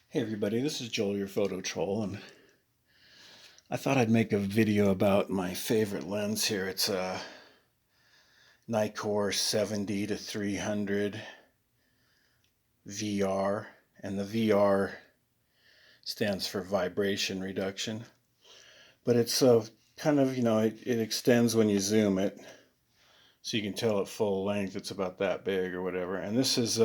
Hey everybody, this is Joel, your photo troll, and I thought I'd make a video about my favorite lens here. It's a Nikon 70 to 300 VR, and the VR stands for vibration reduction. But it's kind of, it extends when you zoom it, so you can tell at full length it's about that big or whatever. And this is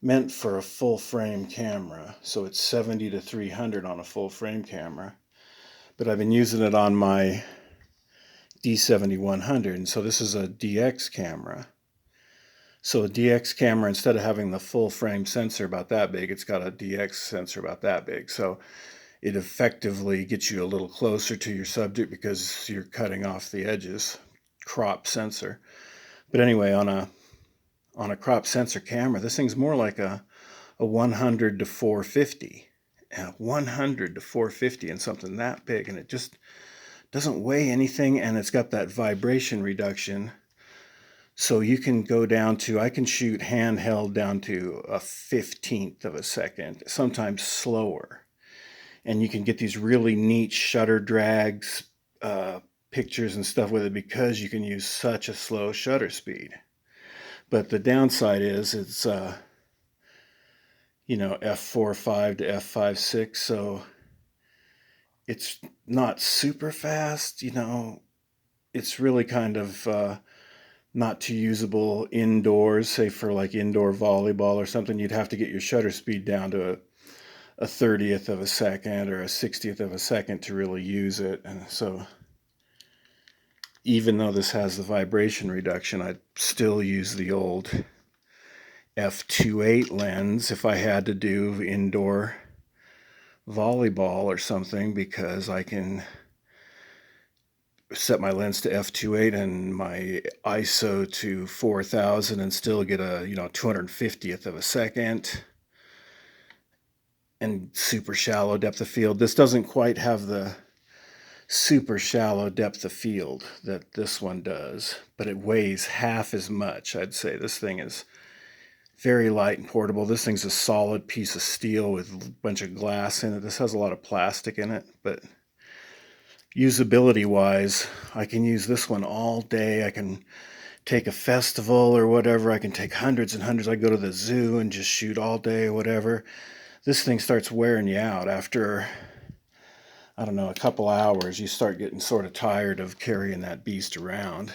meant for a full frame camera, so it's 70 to 300 on a full frame camera. But I've been using it on my D7100, and so this is a DX camera. So a DX camera, instead of having the full frame sensor about that big, it's got a DX sensor about that big. So it effectively gets you a little closer to your subject because you're cutting off the edges. Crop sensor. But anyway, on a crop sensor camera, this thing's more like a 100 to 450. 100 to 450 and something that big, and it just doesn't weigh anything, and it's got that vibration reduction. So you can go down to, I can shoot handheld down to a 15th of a second, sometimes slower. And you can get these really neat shutter drags, pictures and stuff with it because you can use such a slow shutter speed. But the downside is it's, f4.5 to f5.6, so it's not super fast, it's really kind of not too usable indoors, say for like indoor volleyball or something. You'd have to get your shutter speed down to a 30th of a second or a 60th of a second to really use it. And so even though this has the vibration reduction, I'd still use the old f2.8 lens if I had to do indoor volleyball or something, because I can set my lens to f2.8 and my ISO to 4000 and still get a 250th of a second and super shallow depth of field. This doesn't quite have the super shallow depth of field that this one does, but it weighs half as much. I'd say this thing is very light and portable. This thing's a solid piece of steel with a bunch of glass in it. This has a lot of plastic in it, but usability wise, I can use this one all day. I can take a festival or whatever. I can take hundreds and hundreds. I go to the zoo and just shoot all day or whatever. This thing starts wearing you out after, I don't know, a couple hours. You start getting sort of tired of carrying that beast around,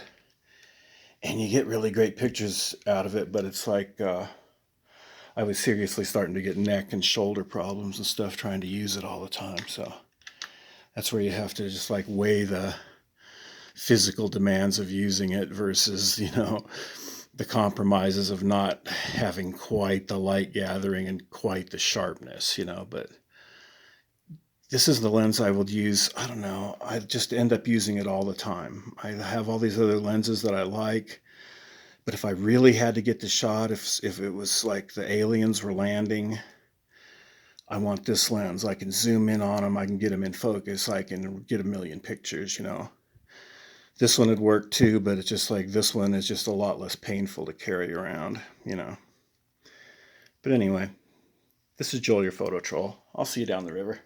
and you get really great pictures out of it, but it's like I was seriously starting to get neck and shoulder problems and stuff trying to use it all the time. So that's where you have to just like weigh the physical demands of using it versus, the compromises of not having quite the light gathering and quite the sharpness, but this is the lens I would use. I don't know. I just end up using it all the time. I have all these other lenses that I like, but if I really had to get the shot, if it was like the aliens were landing, I want this lens. I can zoom in on them. I can get them in focus. I can get a million pictures, This one would work too, but it's just like this one is just a lot less painful to carry around, But anyway, this is Joel, your photo troll. I'll see you down the river.